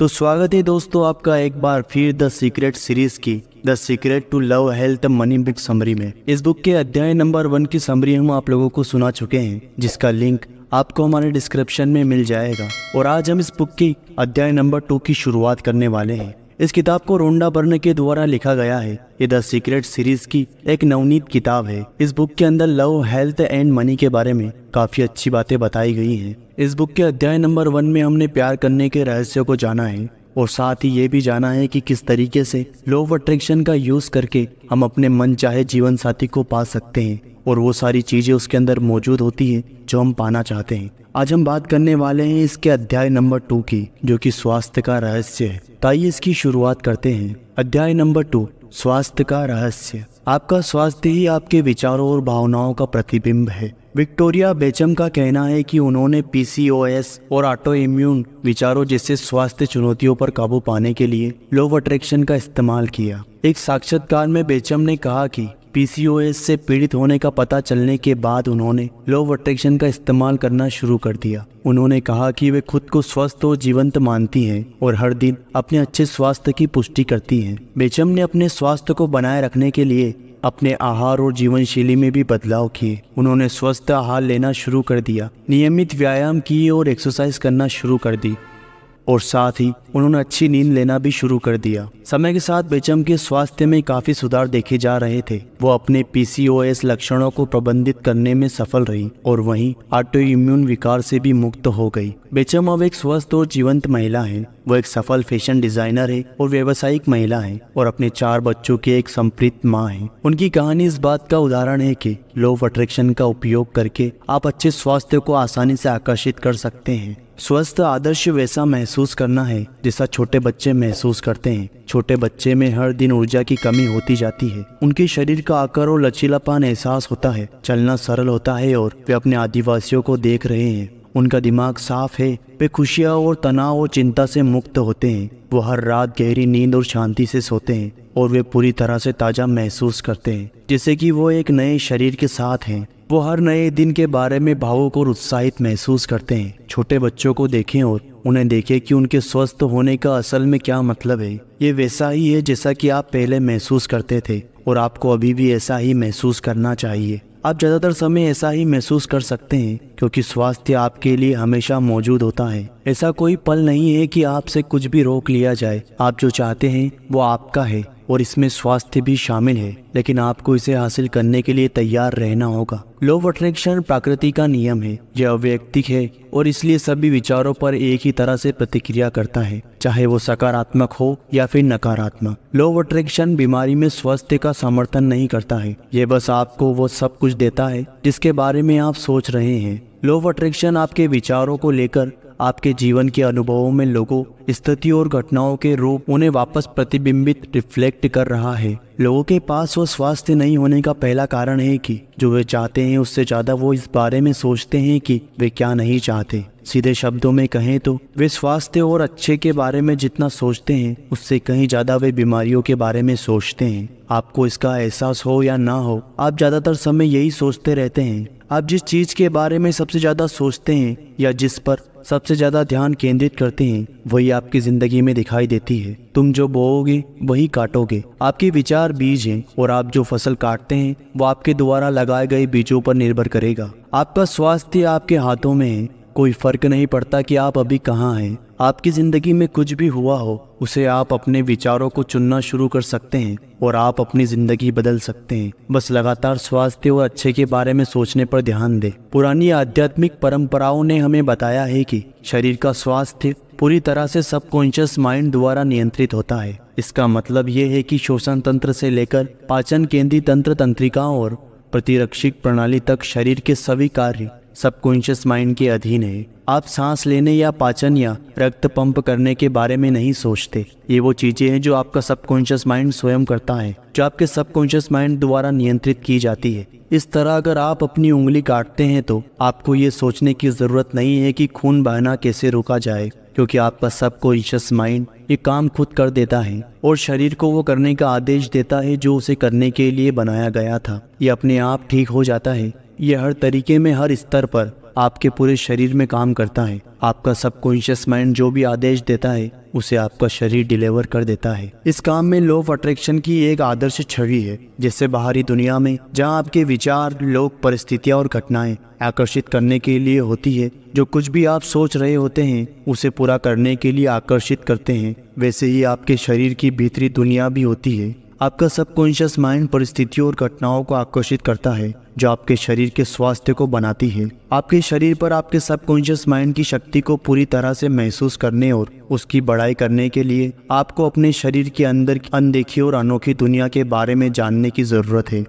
तो स्वागत है दोस्तों आपका एक बार फिर द सीक्रेट सीरीज की the secret to love health money book summary में। इस बुक के अध्याय नंबर 1 की समरी हम आप लोगों को सुना चुके हैं, जिसका लिंक आपको हमारे डिस्क्रिप्शन में मिल जाएगा। और आज हम इस बुक की अध्याय नंबर 2 की शुरुआत करने वाले हैं। इस किताब को रोंडा बर्न के द्वारा लिखा गया है। ये द सीक्रेट सीरीज की एक नवनीत किताब है। इस बुक के अंदर लव, हेल्थ एंड मनी के बारे में काफी अच्छी बातें बताई गई हैं। इस बुक के अध्याय नंबर 1 में हमने प्यार करने के रहस्य को जाना है और साथ ही ये भी जाना है कि किस तरीके से लॉ ऑफ अट्रैक्शन का यूज करके हम अपने मन चाहे जीवन साथी को पा सकते हैं और वो सारी चीजें उसके अंदर मौजूद होती है जो हम पाना चाहते हैं। आज हम बात करने वाले हैं इसके अध्याय नंबर 2 की, जो कि स्वास्थ्य का रहस्य है। ताइए इसकी शुरुआत करते हैं। अध्याय नंबर 2, स्वास्थ्य का रहस्य। आपका स्वास्थ्य ही आपके विचारों और भावनाओं का प्रतिबिंब है। विक्टोरिया बेचम का कहना है कि उन्होंने पीसीओएस और ऑटो इम्यून विचारों जैसे स्वास्थ्य चुनौतियों पर काबू पाने के लिए लॉ ऑफ अट्रैक्शन का इस्तेमाल किया। एक साक्षात्कार में बेचम ने कहा कि पीसीओएस से पीड़ित होने का पता चलने के बाद उन्होंने लॉ ऑफ अट्रैक्शन का इस्तेमाल करना शुरू कर दिया। उन्होंने कहा कि वे खुद को स्वस्थ और जीवंत मानती हैं और हर दिन अपने अच्छे स्वास्थ्य की पुष्टि करती हैं। बेचम ने अपने स्वास्थ्य को बनाए रखने के लिए अपने आहार और जीवन शैली में भी बदलाव किए। उन्होंने स्वस्थ आहार लेना शुरू कर दिया, नियमित व्यायाम किए और एक्सरसाइज करना शुरू कर दी और साथ ही उन्होंने अच्छी नींद लेना भी शुरू कर दिया। समय के साथ बेचम के स्वास्थ्य में काफी सुधार देखे जा रहे थे। वो अपने पीसीओएस लक्षणों को प्रबंधित करने में सफल रही और वहीं ऑटो इम्यून विकार से भी मुक्त हो गई। बेचम अब एक स्वस्थ और जीवंत महिला है। वो एक सफल फैशन डिजाइनर है और व्यावसायिक महिला है और अपने 4 बच्चों की एक संप्रीत माँ है। उनकी कहानी इस बात का उदाहरण है कि लॉ ऑफ अट्रैक्शन का उपयोग करके आप अच्छे स्वास्थ्य को आसानी से आकर्षित कर सकते हैं। स्वस्थ आदर्श वैसा महसूस करना है जैसा छोटे बच्चे महसूस करते हैं। छोटे बच्चे में हर दिन ऊर्जा की कमी होती जाती है। उनके शरीर का आकार और लचीलापन एहसास होता है, चलना सरल होता है और वे अपने आदिवासियों को देख रहे हैं। उनका दिमाग साफ है, वे खुशियाँ और तनाव और चिंता से मुक्त होते हैं। वो हर रात गहरी नींद और शांति से सोते हैं और वे पूरी तरह से ताज़ा महसूस करते हैं, जैसे कि वो एक नए शरीर के साथ हैं। वो हर नए दिन के बारे में भावुक और उत्साहित महसूस करते हैं। छोटे बच्चों को देखें और उन्हें देखें कि उनके स्वस्थ होने का असल में क्या मतलब है। ये वैसा ही है जैसा कि आप पहले महसूस करते थे और आपको अभी भी ऐसा ही महसूस करना चाहिए। आप ज़्यादातर समय ऐसा ही महसूस कर सकते हैं क्योंकि स्वास्थ्य आपके लिए हमेशा मौजूद होता है। ऐसा कोई पल नहीं है कि आपसे कुछ भी रोक लिया जाए। आप जो चाहते हैं वो आपका है और इसमें स्वास्थ्य भी शामिल है, लेकिन आपको इसे हासिल करने के लिए तैयार रहना होगा। लॉ ऑफ अट्रैक्शन प्रकृति का नियम है। यह अवैयक्तिक है और इसलिए सभी विचारों पर एक ही तरह से प्रतिक्रिया करता है, चाहे वो सकारात्मक हो या फिर नकारात्मक। लॉ ऑफ अट्रैक्शन बीमारी में स्वास्थ्य का समर्थन नहीं करता है, ये बस आपको वो सब कुछ देता है जिसके बारे में आप सोच रहे हैं। लॉ ऑफ अट्रैक्शन आपके विचारों को लेकर आपके जीवन के अनुभवों में लोगों, स्थितियों और घटनाओं के रूप उन्हें वापस प्रतिबिंबित रिफ्लेक्ट कर रहा है। लोगों के पास वो स्वास्थ्य नहीं होने का पहला कारण है कि जो वे चाहते हैं उससे ज्यादा वो इस बारे में सोचते हैं कि वे क्या नहीं चाहते। सीधे शब्दों में कहें तो वे स्वास्थ्य और अच्छे के बारे में जितना सोचते हैं उससे कहीं ज्यादा वे बीमारियों के बारे में सोचते हैं। आपको इसका एहसास हो या ना हो, आप ज्यादातर समय यही सोचते रहते हैं। आप जिस चीज के बारे में सबसे ज्यादा सोचते हैं या जिस पर सबसे ज्यादा ध्यान केंद्रित करते हैं वही आपकी जिंदगी में दिखाई देती है। तुम जो बोओगे वही काटोगे। आपके विचार बीज हैं और आप जो फसल काटते हैं वो आपके द्वारा लगाए गए बीजों पर निर्भर करेगा। आपका स्वास्थ्य आपके हाथों में है। कोई फर्क नहीं पड़ता कि आप अभी कहाँ हैं। आपकी जिंदगी में कुछ भी हुआ हो उसे आप अपने विचारों को चुनना शुरू कर सकते हैं और आप अपनी जिंदगी बदल सकते हैं। बस लगातार स्वास्थ्य और अच्छे के बारे में सोचने पर ध्यान दें। पुरानी आध्यात्मिक परंपराओं ने हमें बताया है कि शरीर का स्वास्थ्य पूरी तरह से सबकॉन्शियस माइंड द्वारा नियंत्रित होता है। इसका मतलब ये है कि श्वसन तंत्र से लेकर पाचन केंद्रीय तंत्र, तंत्रिकाओं और प्रतिरक्षिक प्रणाली तक शरीर के सभी कार्य सबकॉन्शियस माइंड के अधीन है। आप सांस लेने या पाचन या रक्त पंप करने के बारे में नहीं सोचते। ये वो चीजें हैं जो आपका सबकॉन्शियस माइंड स्वयं करता है, जो आपके सबकॉन्शियस माइंड द्वारा नियंत्रित की जाती है। इस तरह अगर आप अपनी उंगली काटते हैं तो आपको ये सोचने की जरूरत नहीं है कि खून बहना कैसे रोका जाए, क्योंकि आपका सबकॉन्शियस माइंड ये काम खुद कर देता है और शरीर को वो करने का आदेश देता है जो उसे करने के लिए बनाया गया था। ये अपने आप ठीक हो जाता है। ये हर तरीके में, हर स्तर पर आपके पूरे शरीर में काम करता है। आपका सबकॉन्शियस माइंड जो भी आदेश देता है उसे आपका शरीर डिलीवर कर देता है। इस काम में लॉ ऑफ अट्रैक्शन की एक आदर्श छवि है, जिससे बाहरी दुनिया में जहां आपके विचार, लोग, परिस्थितियां और घटनाएं आकर्षित करने के लिए होती है, जो कुछ भी आप सोच रहे होते हैं उसे पूरा करने के लिए आकर्षित करते हैं, वैसे ही आपके शरीर की भीतरी दुनिया भी होती है। आपका सबकॉन्शियस माइंड परिस्थितियों और घटनाओं को आकर्षित करता है, जो आपके शरीर के स्वास्थ्य को बनाती है। आपके शरीर पर आपके सबकॉन्शियस माइंड की शक्ति को पूरी तरह से महसूस करने और उसकी बढ़ाई करने के लिए आपको अपने शरीर के अंदर की अनदेखी और अनोखी दुनिया के बारे में जानने की ज़रूरत है,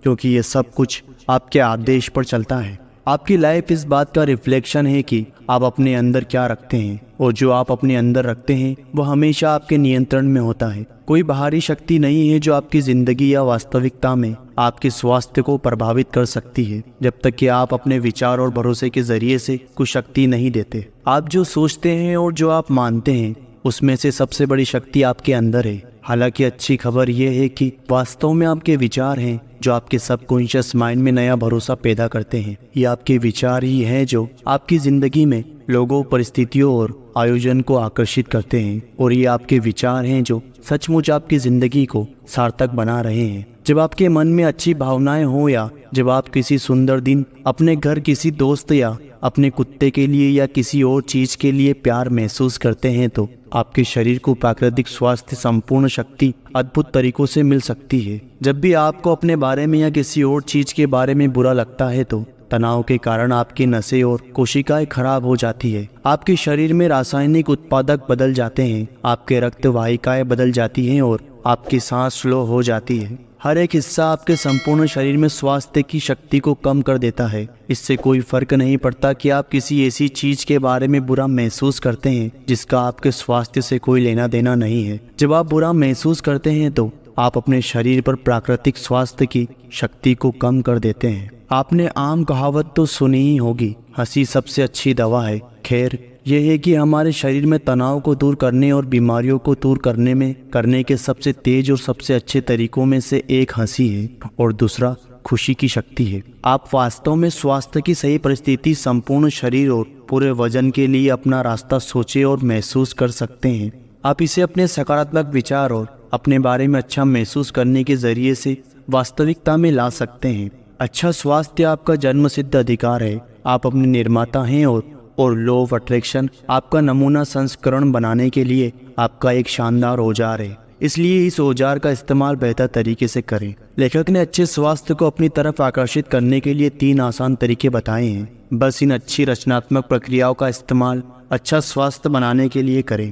क्योंकि ये सब कुछ आपके आदेश पर चलता है। आपकी लाइफ इस बात का रिफ्लेक्शन है कि आप अपने अंदर क्या रखते हैं, और जो आप अपने अंदर रखते हैं वो हमेशा आपके नियंत्रण में होता है। कोई बाहरी शक्ति नहीं है जो आपकी जिंदगी या वास्तविकता में आपके स्वास्थ्य को प्रभावित कर सकती है, जब तक कि आप अपने विचार और भरोसे के जरिए से कुछ शक्ति नहीं देते। आप जो सोचते हैं और जो आप मानते हैं उसमें से सबसे बड़ी शक्ति आपके अंदर है। हालांकि अच्छी खबर यह है कि वास्तव में आपके विचार हैं जो आपके सबकॉन्शियस माइंड में नया भरोसा पैदा करते हैं। ये आपके विचार ही हैं जो आपकी जिंदगी में लोगों, परिस्थितियों और आयोजन को आकर्षित करते हैं, और ये आपके विचार हैं जो सचमुच आपकी जिंदगी को सार्थक बना रहे हैं। जब आपके मन में अच्छी भावनाएं हो, या जब आप किसी सुंदर दिन अपने घर, किसी दोस्त या अपने कुत्ते के लिए या किसी और चीज के लिए प्यार महसूस करते हैं, तो आपके शरीर को प्राकृतिक स्वास्थ्य, संपूर्ण शक्ति अद्भुत तरीकों से मिल सकती है। जब भी आपको अपने बारे में या किसी और चीज के बारे में बुरा लगता है तो तनाव के कारण आपकी नसें और कोशिकाएं खराब हो जाती है। आपके शरीर में रासायनिक उत्पादक बदल जाते हैं, आपके रक्त वाहिकाएं बदल जाती हैं और आपकी सांस स्लो हो जाती है। हर एक हिस्सा आपके संपूर्ण शरीर में स्वास्थ्य की शक्ति को कम कर देता है। इससे कोई फर्क नहीं पड़ता कि आप किसी ऐसी चीज के बारे में बुरा महसूस करते हैं जिसका आपके स्वास्थ्य से कोई लेना देना नहीं है। जब आप बुरा महसूस करते हैं तो आप अपने शरीर पर प्राकृतिक स्वास्थ्य की शक्ति को कम कर देते हैं। आपने आम कहावत तो सुनी ही होगी, हंसी सबसे अच्छी दवा है। खैर, यह है कि हमारे शरीर में तनाव को दूर करने और बीमारियों को दूर करने के सबसे तेज और सबसे अच्छे तरीकों में से एक हंसी है, और दूसरा खुशी की शक्ति है। आप वास्तव में स्वास्थ्य की सही परिस्थिति संपूर्ण शरीर और पूरे वजन के लिए अपना रास्ता सोचे और महसूस कर सकते हैं। आप इसे अपने सकारात्मक विचार और अपने बारे में अच्छा महसूस करने के जरिए से वास्तविकता में ला सकते हैं। अच्छा स्वास्थ्य आपका जन्मसिद्ध अधिकार है। आप अपने निर्माता हैं, और लॉ ऑफ अट्रैक्शन आपका नमूना संस्करण बनाने के लिए आपका एक शानदार औजार है। इसलिए इस औजार का इस्तेमाल बेहतर तरीके से करें। लेखक ने अच्छे स्वास्थ्य को अपनी तरफ आकर्षित करने के लिए 3 आसान तरीके बताए हैं। बस इन अच्छी रचनात्मक प्रक्रियाओं का इस्तेमाल अच्छा स्वास्थ्य बनाने के लिए करें।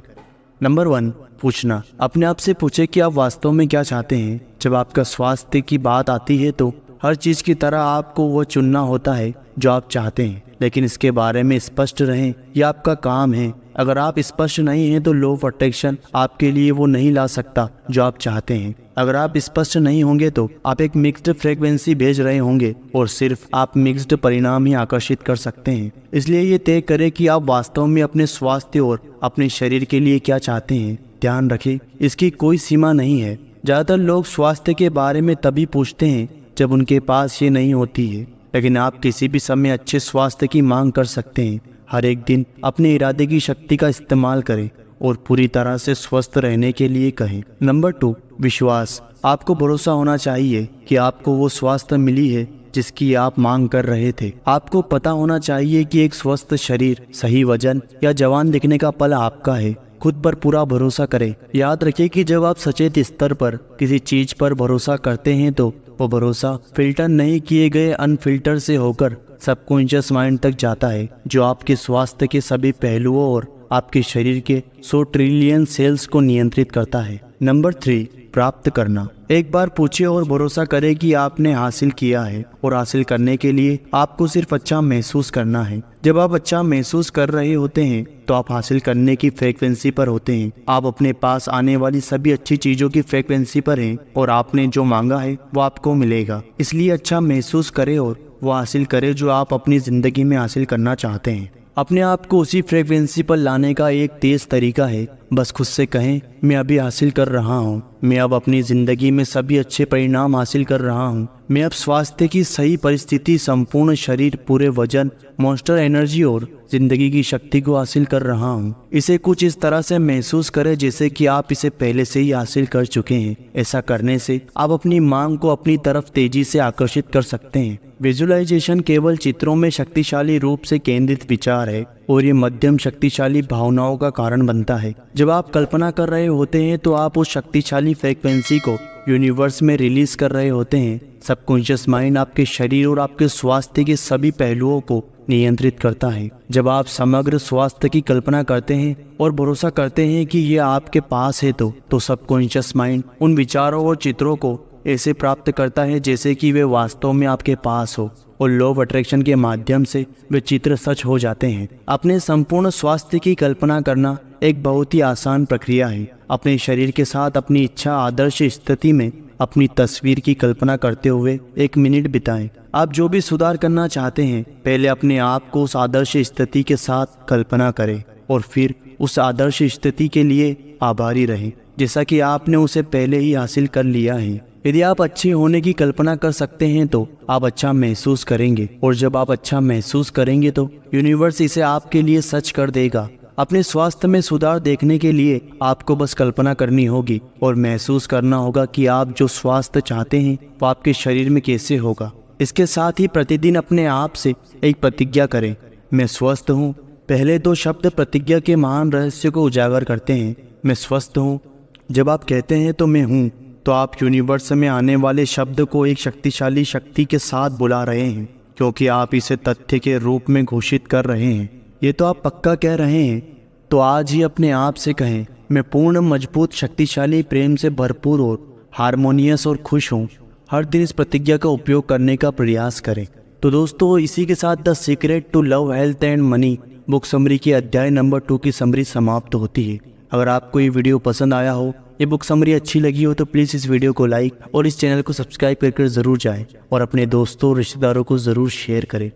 नंबर 1, पूछना। अपने आप से पूछे कि आप वास्तव में क्या चाहते हैं। जब आपका स्वास्थ्य की बात आती है तो हर चीज की तरह आपको वो चुनना होता है जो आप चाहते हैं, लेकिन इसके बारे में स्पष्ट रहें, यह आपका काम है। अगर आप स्पष्ट नहीं हैं तो लॉ ऑफ अट्रैक्शन आपके लिए वो नहीं ला सकता जो आप चाहते हैं। अगर आप स्पष्ट नहीं होंगे तो आप एक मिक्स्ड फ्रीक्वेंसी भेज रहे होंगे, और सिर्फ आप मिक्स्ड परिणाम ही आकर्षित कर सकते हैं। इसलिए ये तय करें कि आप वास्तव में अपने स्वास्थ्य और अपने शरीर के लिए क्या चाहते हैं। ध्यान रखें, इसकी कोई सीमा नहीं है। ज्यादातर लोग स्वास्थ्य के बारे में तभी पूछते हैं जब उनके पास ये नहीं होती है, लेकिन आप किसी भी समय अच्छे स्वास्थ्य की मांग कर सकते हैं। हर एक दिन अपने इरादे की शक्ति का इस्तेमाल करें और पूरी तरह से स्वस्थ रहने के लिए कहें। नंबर 2, विश्वास। आपको भरोसा होना चाहिए कि आपको वो स्वास्थ्य मिली है जिसकी आप मांग कर रहे थे। आपको पता होना चाहिए कि एक स्वस्थ शरीर, सही वजन या जवान दिखने का पल आपका है। खुद पर पूरा भरोसा करें। याद रखिए कि जब आप सचेत स्तर पर किसी चीज पर भरोसा करते हैं तो वो भरोसा फिल्टर नहीं किए गए अनफिल्टर से होकर सबकॉन्शियस माइंड तक जाता है, जो आपके स्वास्थ्य के सभी पहलुओं और आपके शरीर के 100 ट्रिलियन सेल्स को नियंत्रित करता है। नंबर 3, प्राप्त करना। एक बार पूछिए और भरोसा करें कि आपने हासिल किया है, और हासिल करने के लिए आपको सिर्फ अच्छा महसूस करना है। जब आप अच्छा महसूस कर रहे होते हैं तो आप हासिल करने की फ्रीक्वेंसी पर होते हैं। आप अपने पास आने वाली सभी अच्छी चीजों की फ्रीक्वेंसी पर हैं, और आपने जो मांगा है वो आपको मिलेगा। इसलिए अच्छा महसूस करें और वो हासिल करें जो आप अपनी जिंदगी में हासिल करना चाहते हैं। अपने आप को उसी फ्रीक्वेंसी पर लाने का एक तेज तरीका है बस खुद से कहें, मैं अभी हासिल कर रहा हूँ, मैं अब अपनी ज़िंदगी में सभी अच्छे परिणाम हासिल कर रहा हूँ, मैं अब स्वास्थ्य की सही परिस्थिति, संपूर्ण शरीर, पूरे वजन, मॉन्स्टर एनर्जी और ज़िंदगी की शक्ति को हासिल कर रहा हूँ। इसे कुछ इस तरह से महसूस करें जैसे कि आप इसे पहले से ही हासिल कर चुके हैं। ऐसा करने से आप अपनी मांग को अपनी तरफ तेजी से आकर्षित कर सकते हैं। विजुअलाइजेशन केवल चित्रों में शक्तिशाली रूप से केंद्रित विचार है और ये मध्यम शक्तिशाली भावनाओं का कारण बनता है। जब आप कल्पना कर रहे होते हैं तो आप उस शक्तिशाली फ्रीक्वेंसी को यूनिवर्स में रिलीज कर रहे होते हैं। सबकॉन्शियस माइंड आपके शरीर और आपके स्वास्थ्य के सभी पहलुओं को नियंत्रित करता है। जब आप समग्र स्वास्थ्य की कल्पना करते हैं और भरोसा करते हैं कि ये आपके पास है तो सबकॉन्शियस माइंड उन विचारों और चित्रों को ऐसे प्राप्त करता है जैसे कि वे वास्तव में आपके पास हो, और लॉ ऑफ अट्रैक्शन के माध्यम से वे चित्र सच हो जाते हैं। अपने संपूर्ण स्वास्थ्य की कल्पना करना एक बहुत ही आसान प्रक्रिया है। अपने शरीर के साथ अपनी इच्छा आदर्श स्थिति में अपनी तस्वीर की कल्पना करते हुए 1 मिनट बिताएं। आप जो भी सुधार करना चाहते हैं, पहले अपने आप को उस आदर्श स्थिति के साथ कल्पना करें और फिर उस आदर्श स्थिति के लिए आभारी रहें जैसा कि आपने उसे पहले ही हासिल कर लिया है। यदि आप अच्छे होने की कल्पना कर सकते हैं तो आप अच्छा महसूस करेंगे, और जब आप अच्छा महसूस करेंगे तो यूनिवर्स इसे आपके लिए सच कर देगा। अपने स्वास्थ्य में सुधार देखने के लिए आपको बस कल्पना करनी होगी और महसूस करना होगा कि आप जो स्वास्थ्य चाहते हैं वो आपके शरीर में कैसे होगा। इसके साथ ही प्रतिदिन अपने आप से एक प्रतिज्ञा करें, मैं स्वस्थ हूँ। पहले 2 शब्द प्रतिज्ञा के महान रहस्य को उजागर करते हैं। मैं स्वस्थ हूँ। जब आप कहते हैं तो मैं हूँ, तो आप यूनिवर्स में आने वाले शब्द को एक शक्तिशाली शक्ति के साथ बुला रहे हैं, क्योंकि आप इसे तथ्य के रूप में घोषित कर रहे हैं। ये तो आप पक्का कह रहे हैं। तो आज ही अपने आप से कहें, मैं पूर्ण, मजबूत, शक्तिशाली, प्रेम से भरपूर और हारमोनियस और खुश हूँ। हर दिन इस प्रतिज्ञा का उपयोग करने का प्रयास करें। तो दोस्तों, इसी के साथ the secret to love, health and money book summary की अध्याय नंबर 2 की समरी समाप्त होती है। अगर आपको ये वीडियो पसंद आया हो, ये बुक समरी अच्छी लगी हो, तो प्लीज़ इस वीडियो को लाइक और इस चैनल को सब्सक्राइब करके ज़रूर जाएं और अपने दोस्तों और रिश्तेदारों को ज़रूर शेयर करें।